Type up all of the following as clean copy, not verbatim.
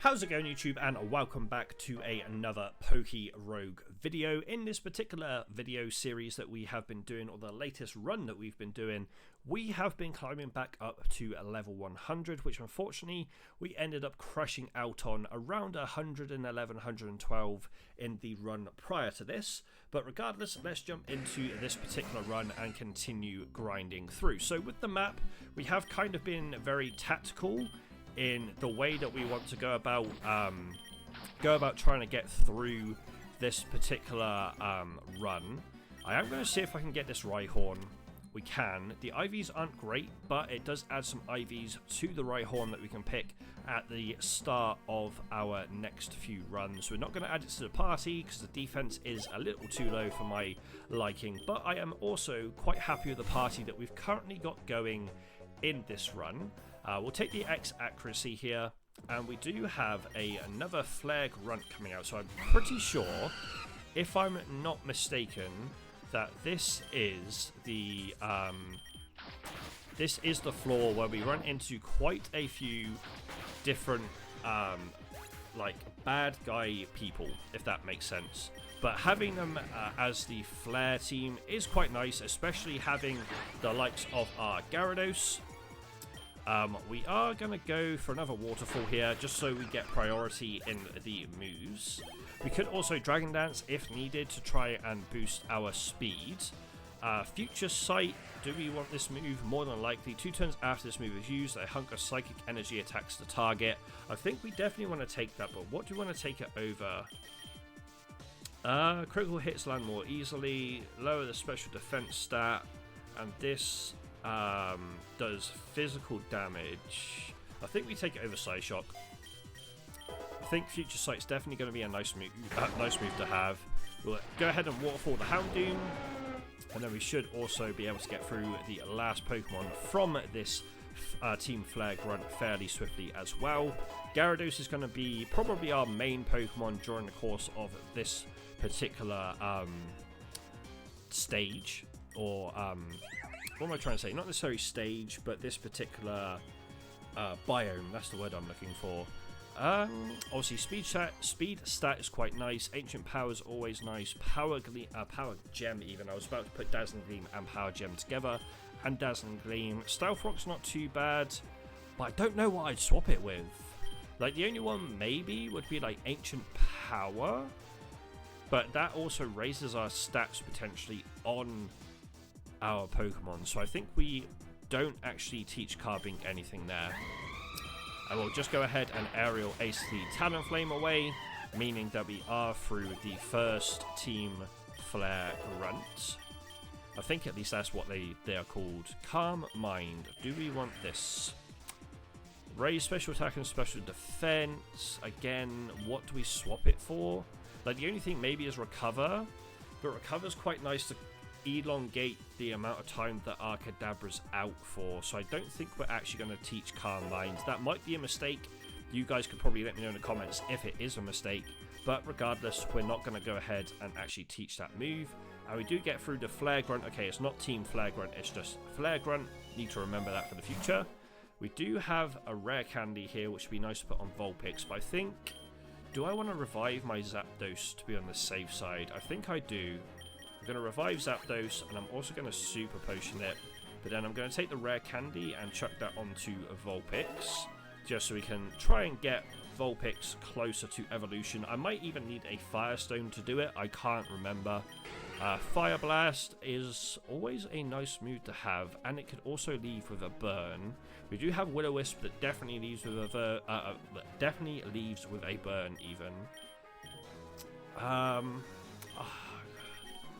How's it going, YouTube, and welcome back to another Pokerogue video. In this particular video series that we have been doing, or the latest run that we've been doing, we have been climbing back up to level 100, which unfortunately we ended up crashing out on around 111, 112 in the run prior to this. But regardless, let's jump into this particular run and continue grinding through. So with the map, we have kind of been very tactical in the way that we want to go about trying to get through this particular run. I am going to see if I can get this Rhyhorn. We can. The IVs aren't great, but it does add some IVs to the Rhyhorn that we can pick at the start of our next few runs. We're not going to add it to the party because the defense is a little too low for my liking, but I am also quite happy with the party that we've currently got going in this run. We'll take the X accuracy here, and we do have another Flare Grunt coming out, so I'm pretty sure, if I'm not mistaken, that this is the floor where we run into quite a few different like bad guy people, if that makes sense. But having them as the Flare team is quite nice, especially having the likes of our Gyarados. We are going to go for another waterfall here, just so we get priority in the moves. We could also Dragon Dance if needed to try and boost our speed. Future Sight, do we want this move? More than likely. 2 turns after this move is used, a hunk of psychic energy attacks the target. I think we definitely want to take that, but what do we want to take it over? Critical hits land more easily, lower the special defense stat, and this does physical damage. I think we take it over Psyshock. I think Future Sight's definitely going to be a nice move to have. We'll go ahead and waterfall the Houndoom, and then we should also be able to get through the last Pokemon from this Team Flare Grunt fairly swiftly as well. Gyarados is going to be probably our main Pokemon during the course of this particular stage, or what am I trying to say? Not necessarily stage, but this particular biome. That's the word I'm looking for. Obviously, speed stat is quite nice. Ancient Power is always nice. Power Gem, even. I was about to put Dazzling Gleam and Power Gem together. And Dazzling Gleam. Stealth Rock's not too bad, but I don't know what I'd swap it with. Like, the only one maybe would be like Ancient Power, but that also raises our stats potentially on our Pokemon, so I think we don't actually teach Carbink anything there. And we'll just go ahead and Aerial Ace the Talonflame away, meaning that we are through the first Team Flare Grunt. I think at least that's what they are called. Calm Mind. Do we want this? Raise special attack and special defense. Again, what do we swap it for? Like, the only thing maybe is Recover, but Recover's quite nice to elongate the amount of time that our Kadabra's out for, so I don't think we're actually going to teach Calm Mind. That might be a mistake. You guys could probably let me know in the comments if it is a mistake, but regardless, we're not going to go ahead and actually teach that move. And we do get through the Flare Grunt. Okay, it's not Team Flare Grunt, it's just Flare Grunt. Need to remember that for the future. We do have a rare candy here, which would be nice to put on Vulpix, but I think, do I want to revive my Zapdos to be on the safe side? I think I do. I'm going to revive Zapdos, and I'm also going to Super Potion it, but then I'm going to take the rare candy and chuck that onto a Vulpix, just so we can try and get Vulpix closer to evolution. I might even need a Firestone to do it, I can't remember. Fire Blast is always a nice move to have, and it could also leave with a burn. We do have Will-O-Wisp that definitely leaves with a burn even.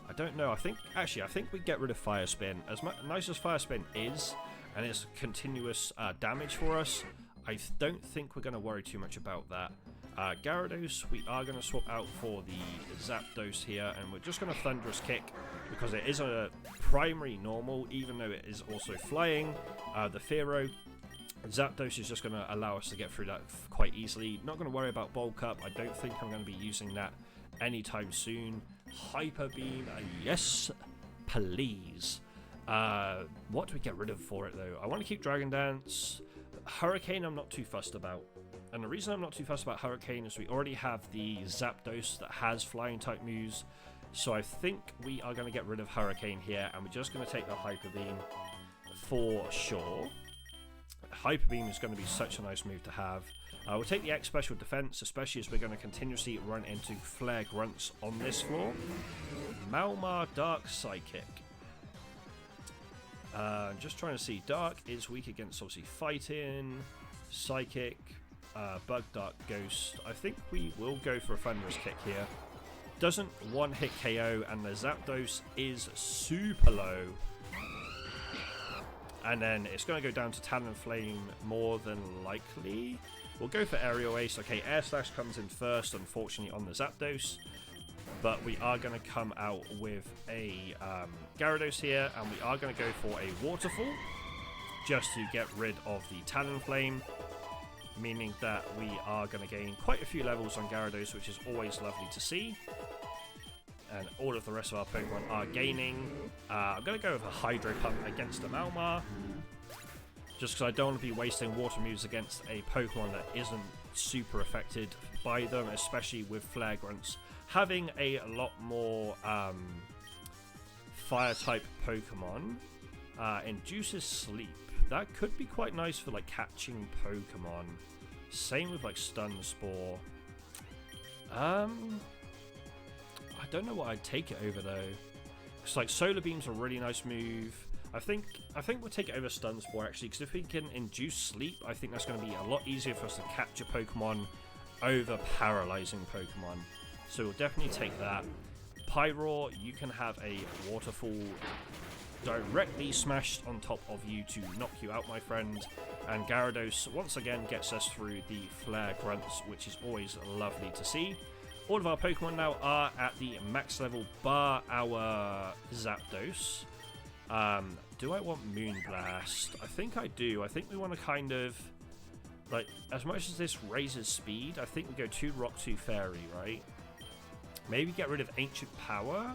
I don't know. I think we get rid of Fire Spin. As nice as Fire Spin is, and it's continuous damage for us, I don't think we're going to worry too much about that. Gyarados, we are going to swap out for the Zapdos here, and we're just going to Thunderous Kick, because it is a primary normal, even though it is also flying. The Fearow, Zapdos is just going to allow us to get through that quite easily. Not going to worry about Bulk Up. I don't think I'm going to be using that anytime soon. Hyper Beam, yes please. What do we get rid of for it though? I want to keep Dragon Dance. Hurricane I'm not too fussed about. And the reason I'm not too fussed about Hurricane is we already have the Zapdos that has flying type moves. So I think we are going to get rid of Hurricane here, and we're just going to take the Hyper Beam for sure. Hyper Beam is going to be such a nice move to have. We'll take the X Special Defense, especially as we're going to continuously run into Flare Grunts on this floor. Malmar Dark Psychic. Just trying to see. Dark is weak against obviously Fighting, Psychic, Bug, Dark, Ghost. I think we will go for a Thunderous Kick here. Doesn't one-hit KO, and the Zapdos is super low. And then it's going to go down to Talonflame more than likely. We'll go for Aerial Ace. Okay, Air Slash comes in first, unfortunately, on the Zapdos. But we are going to come out with a Gyarados here, and we are going to go for a Waterfall, just to get rid of the Talonflame, meaning that we are going to gain quite a few levels on Gyarados, which is always lovely to see. And all of the rest of our Pokemon are gaining. I'm going to go with a Hydro Pump against a Malmar, just because I don't want to be wasting water moves against a Pokemon that isn't super affected by them, especially with Flare Grunts having a lot more Fire-type Pokemon. Induces Sleep. That could be quite nice for like catching Pokemon. Same with like Stun Spore. I don't know what I'd take it over though. It's like Solar Beam's a really nice move. I think we'll take it over Stun Spore actually, because if we can induce Sleep, I think that's going to be a lot easier for us to capture Pokemon over paralyzing Pokemon. So we'll definitely take that. Pyroar, you can have a Waterfall directly smashed on top of you to knock you out, my friend. And Gyarados once again gets us through the Flare Grunts, which is always lovely to see. All of our Pokemon now are at the max level, bar our Zapdos. Do I want Moonblast? I think I do. I think we want to kind of, like, as much as this raises speed, I think we go 2 Rock, 2 Fairy, right? Maybe get rid of Ancient Power?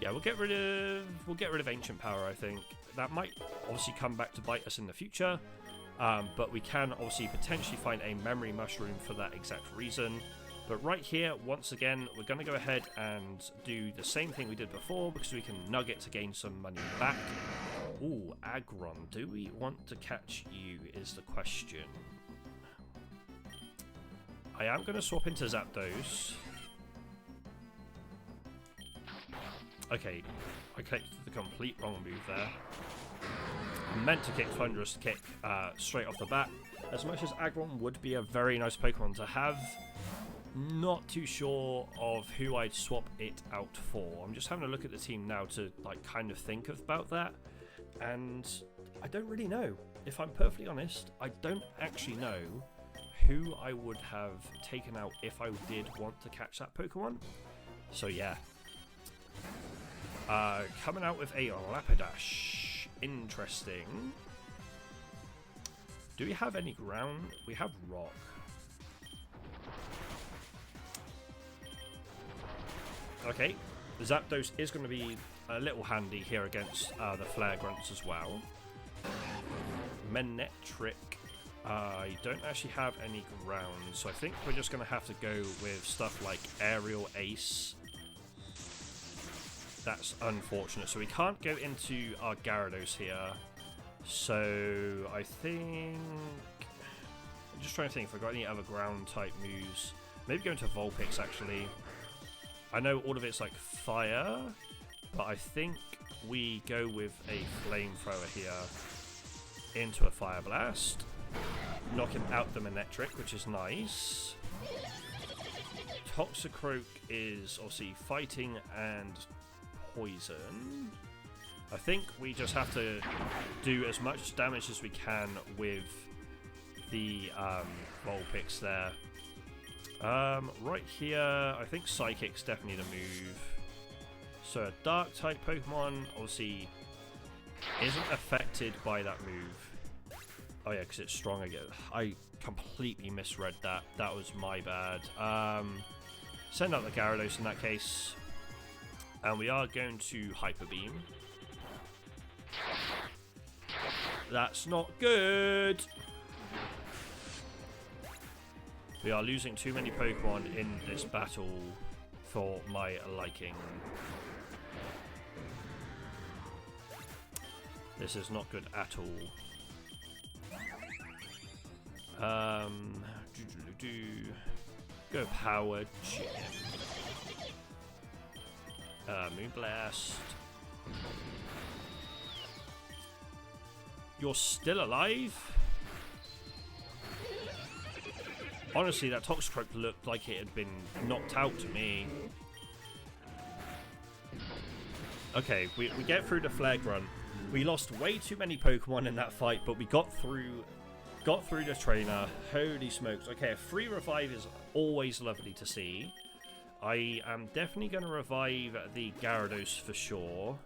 Yeah, we'll get rid of Ancient Power, I think. That might obviously come back to bite us in the future. But we can obviously potentially find a Memory Mushroom for that exact reason. But right here, once again, we're going to go ahead and do the same thing we did before, because we can Nugget to gain some money back. Ooh, Aggron. Do we want to catch you is the question. I am going to swap into Zapdos. Okay, I clicked the complete wrong move there. I meant to kick Thunderous Kick straight off the bat. As much as Aggron would be a very nice Pokemon to have, not too sure of who I'd swap it out for. I'm just having a look at the team now to like kind of think about that, and I don't really know. If I'm perfectly honest, I don't actually know who I would have taken out if I did want to catch that Pokemon. So yeah. Coming out with a Lapidash. Interesting. Do we have any ground? We have rock. Okay, the Zapdos is going to be a little handy here against the Flare Grunts as well. Manectric. I don't actually have any ground, so I think we're just going to have to go with stuff like Aerial Ace. That's unfortunate. So we can't go into our Gyarados here. So I think... I'm just trying to think if I've got any other ground type moves. Maybe go into Vulpix actually. I know all of it's like fire, but I think we go with a Flamethrower here into a Fire Blast. Knock him out the Manectric, which is nice. Toxicroak is obviously fighting and poison. I think we just have to do as much damage as we can with the Vulpix there. Right here, I think Psychic's definitely the move. So a Dark type Pokemon obviously isn't affected by that move. Oh yeah, because it's strong again. I completely misread that. That was my bad. Send out the Gyarados in that case. And we are going to Hyper Beam. That's not good. We are losing too many Pokemon in this battle for my liking. This is not good at all. Go Power Gym. Moonblast. You're still alive? Honestly, that Toxicroak looked like it had been knocked out to me. Okay, we get through the flag run. We lost way too many Pokemon in that fight, but we got through the trainer. Holy smokes. Okay, a free revive is always lovely to see. I am definitely going to revive the Gyarados for sure.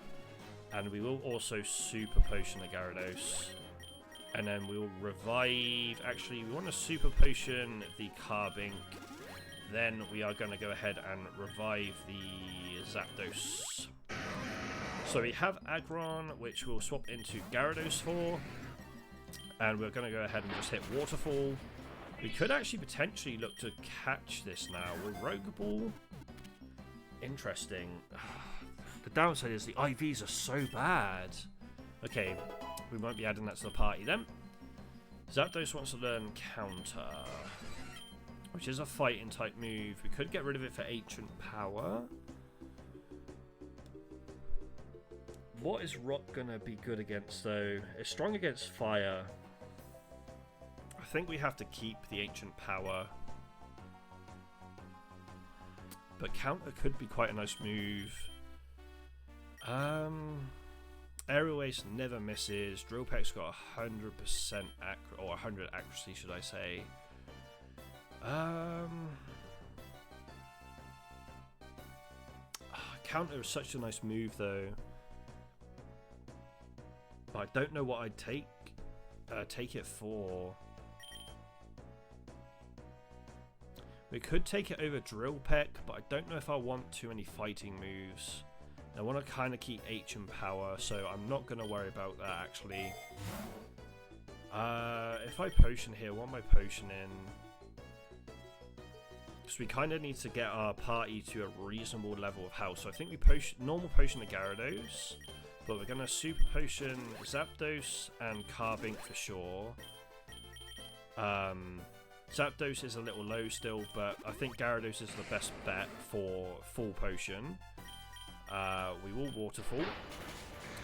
And we will also Super Potion the Gyarados. And then we will revive... Actually, we want to Super Potion the Carbink. Then we are going to go ahead and revive the Zapdos. So we have Aggron, which we'll swap into Gyarados for. And we're going to go ahead and just hit Waterfall. We could actually potentially look to catch this now. With Rogue Ball. Interesting. The downside is the IVs are so bad. Okay, we might be adding that to the party then. Zapdos wants to learn Counter, which is a fighting type move. We could get rid of it for Ancient Power. What is Rock gonna be good against though? It's strong against Fire. I think we have to keep the Ancient Power. But Counter could be quite a nice move. Aerial Ace never misses. Drill Peck's got 100% or 100 accuracy, should I say. Counter is such a nice move though. But I don't know what I'd take it for. We could take it over Drill Peck, but I don't know if I want too many fighting moves. I want to kind of keep H and Power, so I'm not going to worry about that actually. If I potion here, what am I potioning? Because we kind of need to get our party to a reasonable level of health. So I think we normal potion the Gyarados, but we're going to super potion Zapdos and Carbink for sure. Zapdos is a little low still, but I think Gyarados is the best bet for full potion. We will Waterfall.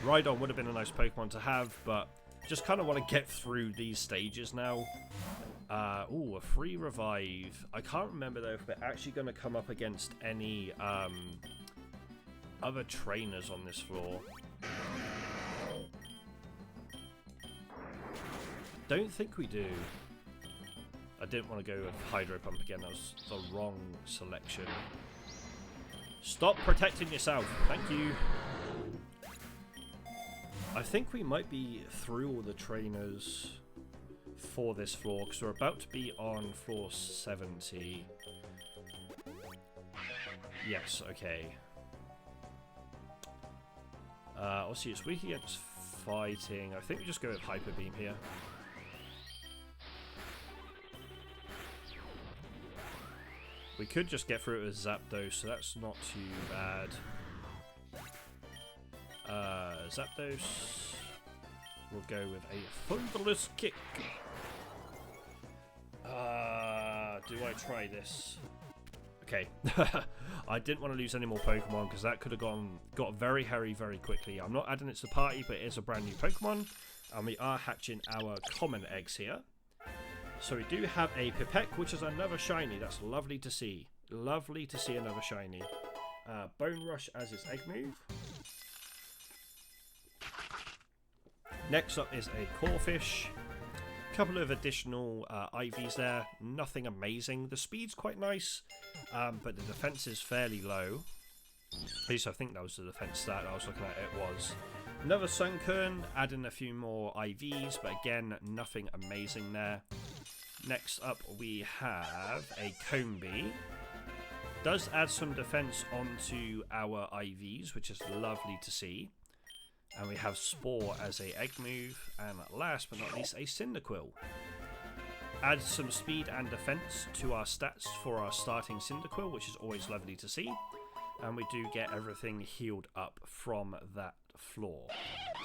Rhydon would have been a nice Pokemon to have, but just kind of want to get through these stages now. Ooh, a free revive. I can't remember though if we're actually going to come up against any other trainers on this floor. Don't think we do. I didn't want to go with Hydro Pump again. That was the wrong selection. Stop protecting yourself. Thank you. I think we might be through all the trainers for this floor because we're about to be on floor 70. Yes, okay. Obviously it's weak against fighting. I think we just go with Hyper Beam here. We could just get through it with Zapdos, so that's not too bad. Zapdos. We'll go with a Thunderous Kick. Do I try this? Okay. I didn't want to lose any more Pokemon because that could have got very hairy very quickly. I'm not adding it to the party, but it is a brand new Pokemon. And we are hatching our common eggs here. So we do have a Pipek, which is another shiny. That's lovely to see. Lovely to see another shiny. Bone Rush as his egg move. Next up is a Corphish. Couple of additional IVs there. Nothing amazing. The speed's quite nice, but the defense is fairly low. At least I think that was the defense stat I was looking at. It was. Another Sunkern, adding a few more IVs, but again, nothing amazing there. Next up, we have a Combee. Does add some defense onto our IVs, which is lovely to see. And we have Spore as a egg move, and last but not least, a Cyndaquil. Add some speed and defense to our stats for our starting Cyndaquil, which is always lovely to see. And we do get everything healed up from that floor.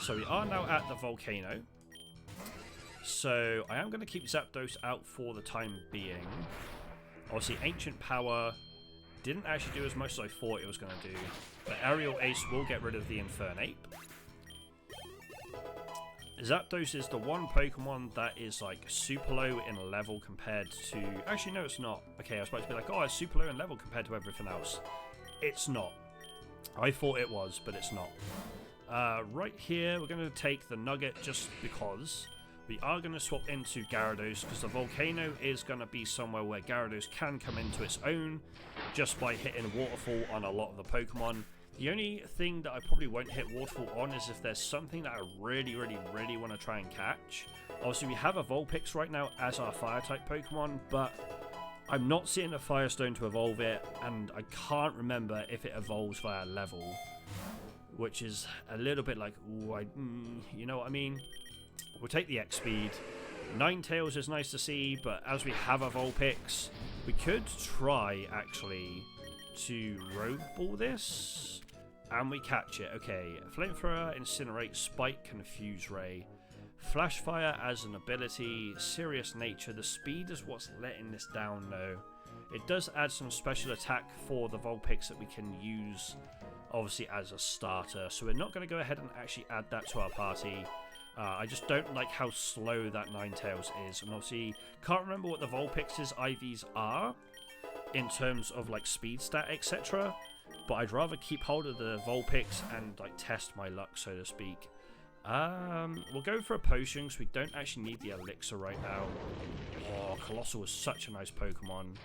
So we are now at the volcano. So I am going to keep Zapdos out for the time being. Obviously, Ancient Power didn't actually do as much as I thought it was going to do. But Aerial Ace will get rid of the Infernape. Zapdos is the one Pokemon that is like super low in level compared to... Actually, no, it's not. Okay, I was supposed to be like, oh, it's super low in level compared to everything else. It's not. I thought it was, but it's not. Right here, we're going to take the Nugget just because. We are going to swap into Gyarados because the Volcano is going to be somewhere where Gyarados can come into its own just by hitting Waterfall on a lot of the Pokemon. The only thing that I probably won't hit Waterfall on is if there's something that I really want to try and catch. Obviously, we have a Vulpix right now as our Fire-type Pokemon, but I'm not seeing a Firestone to evolve it, and I can't remember if it evolves via level, which is a little bit like, ooh, you know what I mean? We'll take the X-Speed. Ninetales is nice to see, but as we have a Vulpix, we could try, actually, to Rogue Ball this. And we catch it. Okay, Flamethrower, Incinerate, Spike, Confuse Ray. Flash Fire as an ability. Serious Nature. The speed is what's letting this down, though. It does add some special attack for the Vulpix that we can use, obviously, as a starter. So we're not going to go ahead and actually add that to our party. I just don't like how slow that Ninetales is. And obviously, can't remember what the Vulpix's IVs are in terms of like speed stat, etc. But I'd rather keep hold of the Vulpix and like test my luck, so to speak. We'll go for a potion because we don't actually need the elixir right now. Oh, Colossal is such a nice Pokemon.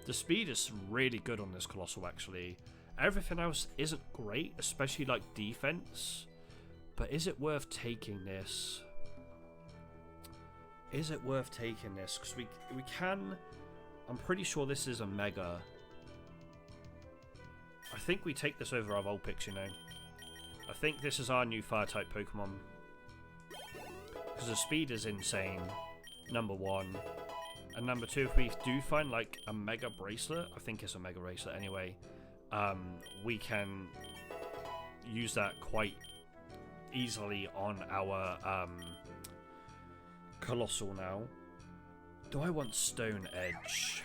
The speed is really good on this Colossal, actually. Everything else isn't great, especially like defense. But is it worth taking this? Is it worth taking this? Because we can... I'm pretty sure this is a Mega. I think we take this over our Vulpix, you know. I think this is our new Fire-type Pokemon. Because the speed is insane, number one. And number two, if we do find like a Mega Bracelet, I think it's a Mega Bracelet anyway, we can use that quite easily on our Colossal now. Do I want Stone Edge?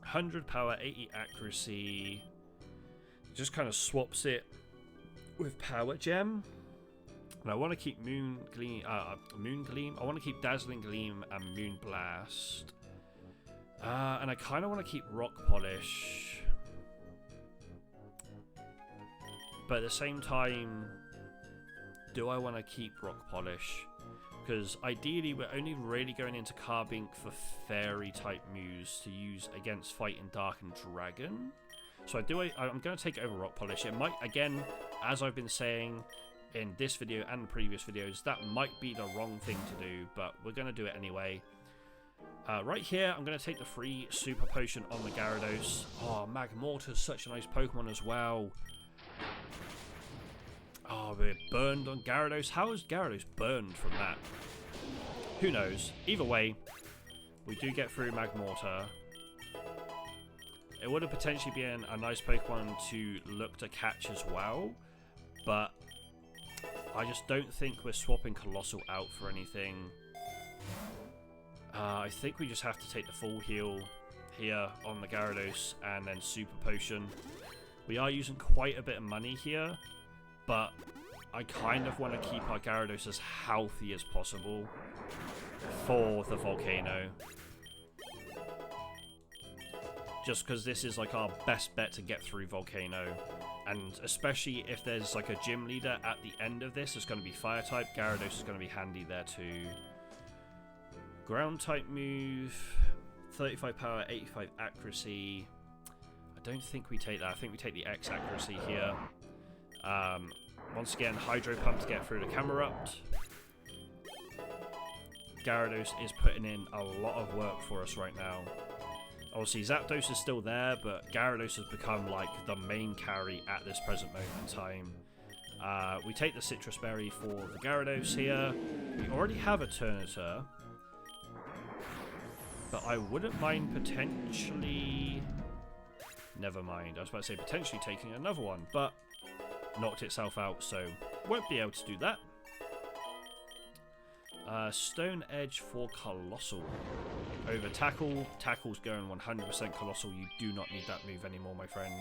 100 power, 80 accuracy. Just kind of swaps it with Power Gem. And I want to keep Moon Gleam. I want to keep Dazzling Gleam and Moon Blast. And I kind of want to keep Rock Polish. But at the same time, do I want to keep Rock Polish? Because ideally we're only really going into Carbink for Fairy type moves to use against Fighting Dark and Dragon. So I'm going to take it over Rock Polish. It might, again, as I've been saying in this video and the previous videos, that might be the wrong thing to do, but we're going to do it anyway. Right here, I'm going to take the free Super Potion on the Gyarados. Oh, Magmortar is such a nice Pokemon as well. Oh, we're burned on Gyarados. How is Gyarados burned from that? Who knows? Either way, we do get through Magmortar. It would have potentially been a nice Pokemon to look to catch as well, but I just don't think we're swapping Colossal out for anything. I think we just have to take the full heal here on the Gyarados and then Super Potion. We are using quite a bit of money here, but I kind of want to keep our Gyarados as healthy as possible for the Volcano. Just because this is like our best bet to get through Volcano. And especially if there's like a gym leader at the end of this, it's going to be Fire type. Gyarados is going to be handy there too. Ground type move, 35 power, 85 accuracy. I don't think we take that. I think we take the X accuracy here. Once again, Hydro Pump to get through the Camerupt. Gyarados is putting in a lot of work for us right now. Obviously, Zapdos is still there, but Gyarados has become like the main carry at this present moment in time. We take the Citrus Berry for the Gyarados here. We already have a Turnitor, but I wouldn't mind potentially... Never mind, I was about to say potentially taking another one, but knocked itself out, so won't be able to do that. Stone Edge for Colossal. Over Tackle. Tackle's going 100% Colossal. You do not need that move anymore, my friend.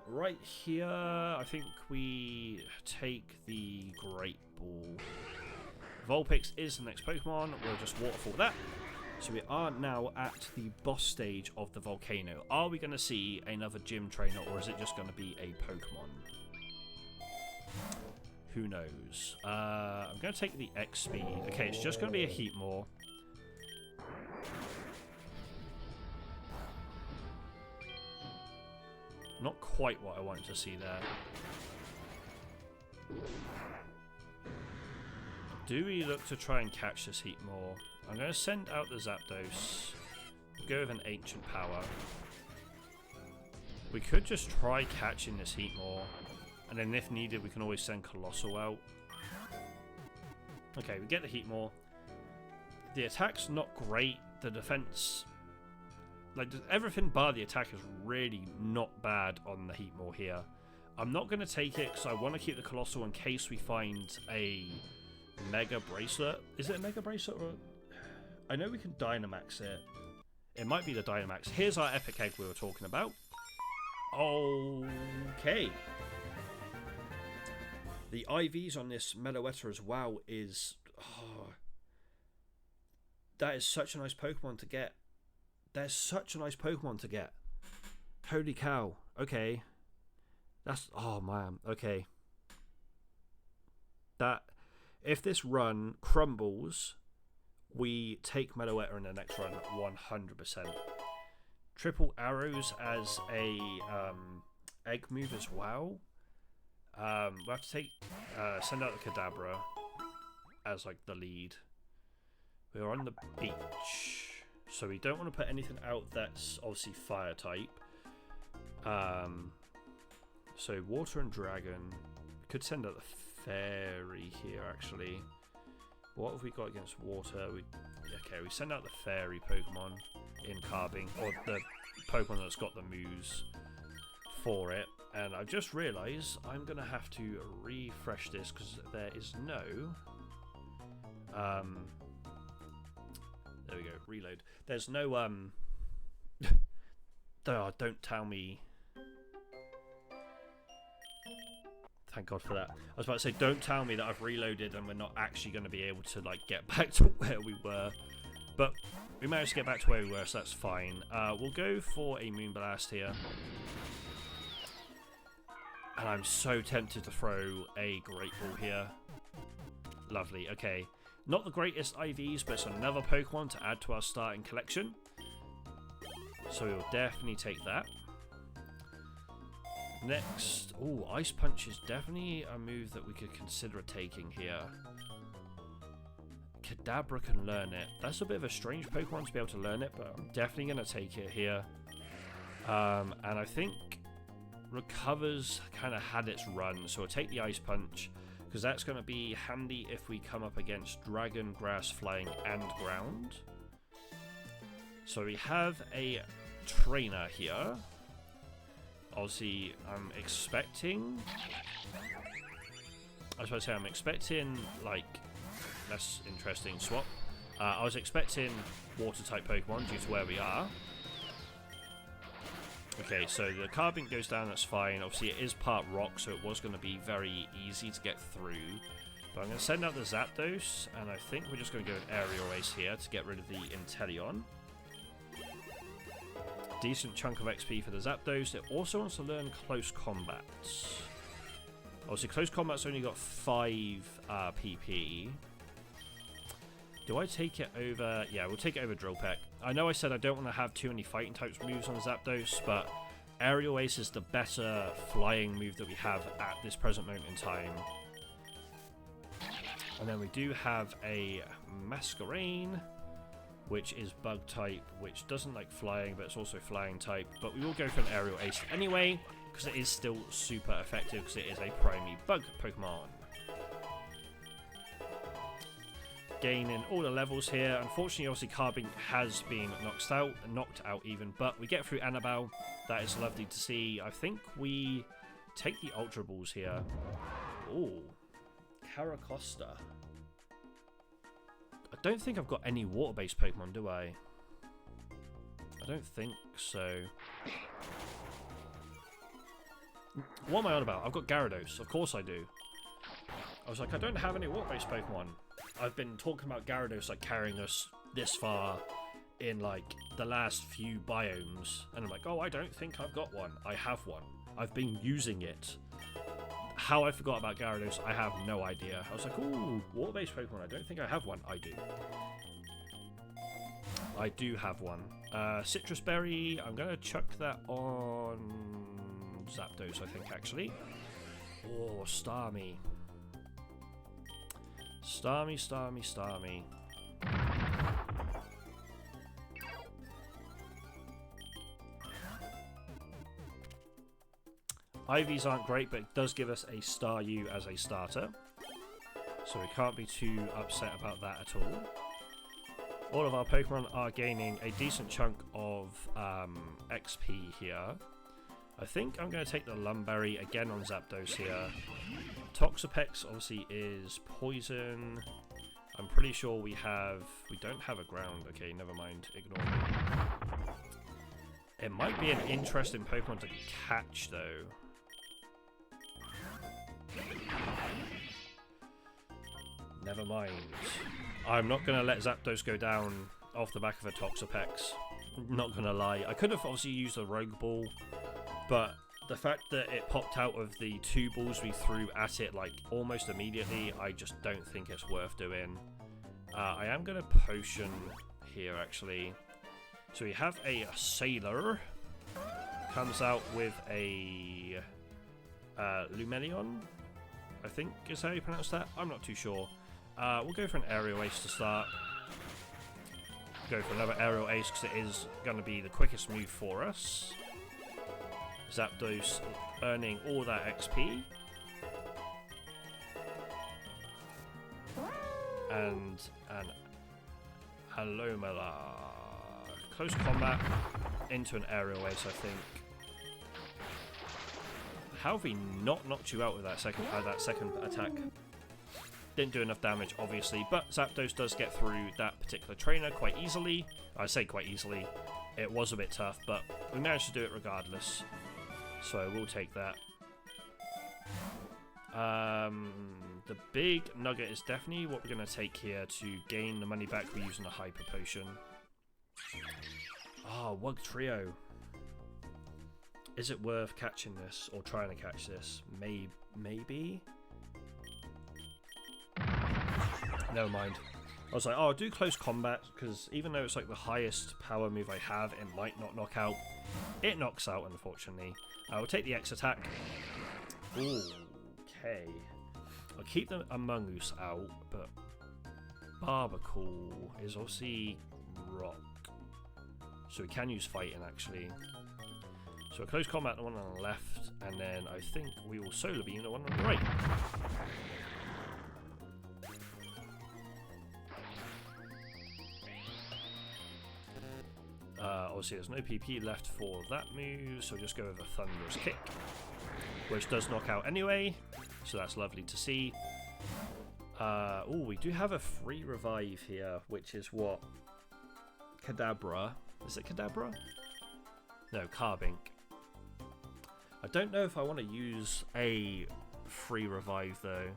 Right here, I think we take the Great Ball. Vulpix is the next Pokemon. We'll just Waterfall that. So we are now at the boss stage of the volcano. Are we going to see another gym trainer, or is it just going to be a Pokemon? Who knows? I'm going to take the X speed. Okay, it's just going to be a Heatmore. Not quite what I wanted to see there. Do we look to try and catch this Heatmore? I'm going to send out the Zapdos. Go with an Ancient Power. We could just try catching this Heatmore. And then if needed, we can always send Colossal out. Okay, we get the Heatmore. The attack's not great. The defense... Like, everything bar the attack is really not bad on the Heatmore here. I'm not going to take it because I want to keep the Colossal in case we find a Mega Bracelet. Is it a Mega Bracelet or... I know we can Dynamax it. It might be the Dynamax. Here's our Epic Egg we were talking about. Okay. The IVs on this Meloetta as well is... Oh, that is such a nice Pokemon to get. There's such a nice Pokemon to get. Holy cow. Okay. That's... Oh, man. Okay. That... If this run crumbles, we take Meloetta in the next run 100%. Triple Arrows as a egg move as well. We'll have to take... send out the Kadabra as, like, the lead. We're on the beach. So we don't want to put anything out that's obviously fire type. So water and dragon. We could send out the fairy here actually. What have we got against water? Okay, we send out the fairy Pokemon in Carbing, or the Pokemon that's got the moves for it. And I've just realised I'm going to have to refresh this because there is no... there we go, reload. There's no, oh, don't tell me. Thank God for that. I was about to say, don't tell me that I've reloaded and we're not actually going to be able to, like, get back to where we were. But we managed to get back to where we were, so that's fine. We'll go for a Moonblast here. And I'm so tempted to throw a Great Ball here. Lovely, okay. Not the greatest IVs, but it's another Pokemon to add to our starting collection. So we'll definitely take that. Next, ooh, Ice Punch is definitely a move that we could consider taking here. Kadabra can learn it. That's a bit of a strange Pokemon to be able to learn it, but I'm definitely going to take it here. And I think Recovers kind of had its run, so we'll take the Ice Punch. Because that's going to be handy if we come up against Dragon, Grass, Flying, and Ground. So we have a trainer here. Obviously, I'm expecting... I was about to say, I'm expecting, like... That's interesting swap. I was expecting Water-type Pokemon due to where we are. Okay, so the Carbink goes down, that's fine. Obviously, it is part rock, so it was going to be very easy to get through. But I'm going to send out the Zapdos, and I think we're just going to go with Aerial Ace here to get rid of the Inteleon. Decent chunk of XP for the Zapdos. It also wants to learn Close Combat. Obviously, Close Combat's only got 5 PP. Do I take it over? Yeah, we'll take it over Drill Peck. I know I said I don't want to have too many fighting types moves on Zapdos, but Aerial Ace is the better flying move that we have at this present moment in time. And then we do have a Masquerain. which is bug type, which doesn't like flying, but it's also flying type. But we will go for an aerial ace anyway, because it is still super effective, because it is a primary bug Pokemon. Gaining all the levels here. Unfortunately, obviously, Carbink has been knocked out even, but we get through Annabelle. That is lovely to see. I think we take the Ultra Balls here. Ooh, Caracosta. I don't think I've got any water-based Pokemon, do I? I don't think so. What am I on about? I've got Gyarados. Of course I do. I was like, I don't have any water-based Pokemon. I've been talking about Gyarados like carrying us this far in like the last few biomes, and I'm like, oh, I don't think I've got one. I have one. I've been using it. How I forgot about Gyarados, I have no idea. I was like, ooh, water-based Pokemon. I don't think I have one. I do. I do have one. Citrus Berry. I'm gonna chuck that on Zapdos, I think, actually. Oh, Starmie. Starmie. Ivies aren't great, but it does give us a Staryu as a starter. So we can't be too upset about that at all. All of our Pokemon are gaining a decent chunk of XP here. I think I'm going to take the Lumberry again on Zapdos here. Toxapex obviously is poison. I'm pretty sure we don't have a ground. Okay, never mind. Ignore me. It might be an interesting Pokemon to catch though. Never mind. I'm not going to let Zapdos go down off the back of a Toxapex. Not going to lie. I could have obviously used a Rogue Ball, but the fact that it popped out of the 2 balls we threw at it like almost immediately, I just don't think it's worth doing. I am going to potion here actually. So we have a Sailor. Comes out with a Lumelion, I think is how you pronounce that. I'm not too sure. We'll go for an Aerial Ace to start. Go for another Aerial Ace because it is going to be the quickest move for us. Zapdos earning all that XP. And an Alomala. Close combat into an Aerial Ace, I think. How have we not knocked you out with that second attack? Didn't do enough damage, obviously, but Zapdos does get through that particular trainer quite easily. I say quite easily. It was a bit tough, but we managed to do it regardless. So we'll take that. The big nugget is definitely what we're going to take here to gain the money back. We're using a Hyper Potion. Oh, Wug Trio. Is it worth catching this or trying to catch this? Maybe? Never mind. I was like, oh, I'll do close combat because even though it's like the highest power move I have, it might not knock out. It knocks out, unfortunately. We'll take the X attack. Ooh, okay. I'll keep the Amoonguss out, but Barbacool is obviously rock. So we can use fighting actually. So a close combat, the one on the left, and then I think we will solar beam the one on the right. Obviously there's no PP left for that move, so we'll just go with a Thunderous Kick, which does knock out anyway, so that's lovely to see. Oh, we do have a free revive here, which is what? Kadabra. Is it Kadabra? No, Carbink. I don't know if I want to use a free revive though.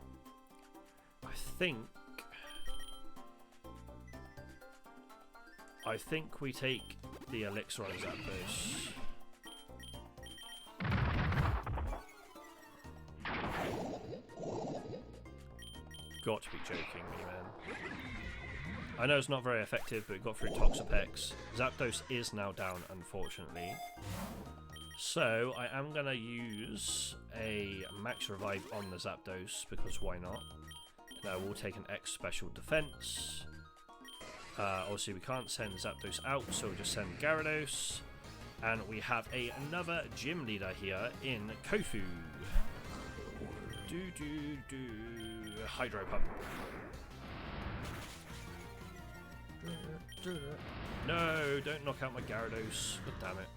I think we take the elixir on Zapdos. Got to be joking me, man. I know it's not very effective, but it got through Toxapex. Zapdos is now down, unfortunately. So I am going to use a Max Revive on the Zapdos, because why not? Now we'll take an X Special Defense. Obviously, we can't send Zapdos out, so we'll just send Gyarados. And we have another gym leader here in Kofu. Hydro Pump. No, don't knock out my Gyarados. God damn it.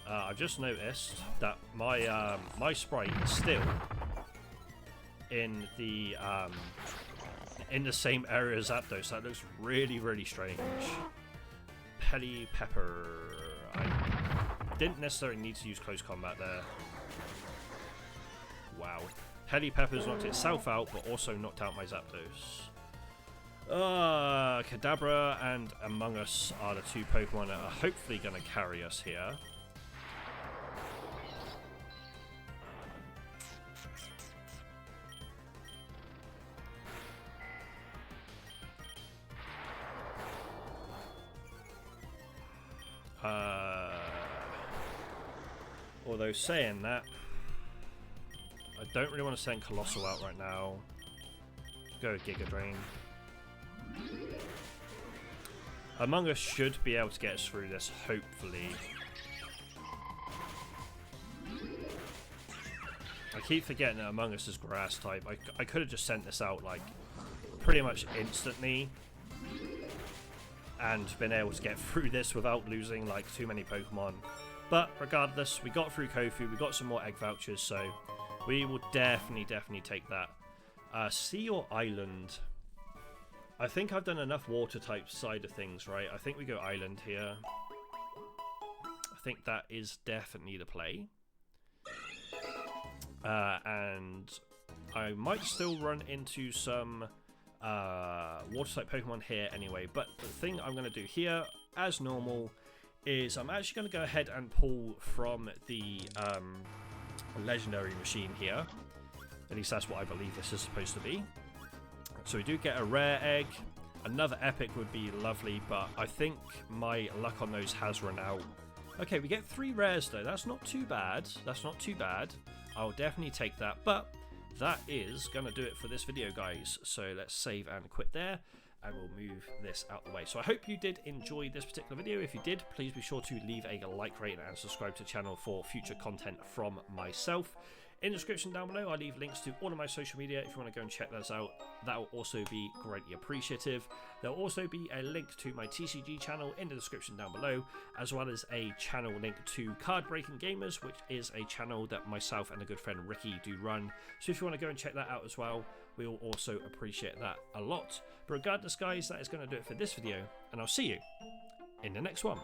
I've just noticed that my my sprite is still in the same area as Zapdos. That looks really, really strange. Pelly Pepper. I didn't necessarily need to use close combat there. Wow. Pelly Pepper's knocked itself out, but also knocked out my Zapdos. Kadabra and Among Us are the two Pokemon that are hopefully going to carry us here. Although saying that, I don't really want to send Colossal out right now. Go Giga Drain. Among Us should be able to get us through this, hopefully. I keep forgetting that Among Us is grass type. I could have just sent this out like pretty much instantly and been able to get through this without losing like too many Pokemon. But regardless, we got through Kofu, we got some more egg vouchers, so we will definitely take that. Sea or Island? I think I've done enough water type side of things, right? I think we go Island here. I think that is definitely the play. And I might still run into some water type Pokemon here anyway, but the thing I'm going to do here, as normal, is I'm actually going to go ahead and pull from the legendary machine here. At least that's what I believe this is supposed to be. So we do get a rare egg. Another epic would be lovely, but I think my luck on those has run out. Okay, we get 3 rares though. That's not too bad. That's not too bad. I'll definitely take that. But that is going to do it for this video, guys. So let's save and quit there, and we'll move this out the way. So I hope you did enjoy this particular video. If you did, please be sure to leave a like, rate, and subscribe to the channel for future content from myself. In the description down below, I'll leave links to all of my social media if you want to go and check those out. That will also be greatly appreciative. There will also be a link to my TCG channel in the description down below, as well as a channel link to Card Breaking Gamers, which is a channel that myself and a good friend Ricky do run. So if you want to go and check that out as well, we will also appreciate that a lot. But regardless, guys, that is going to do it for this video, and I'll see you in the next one.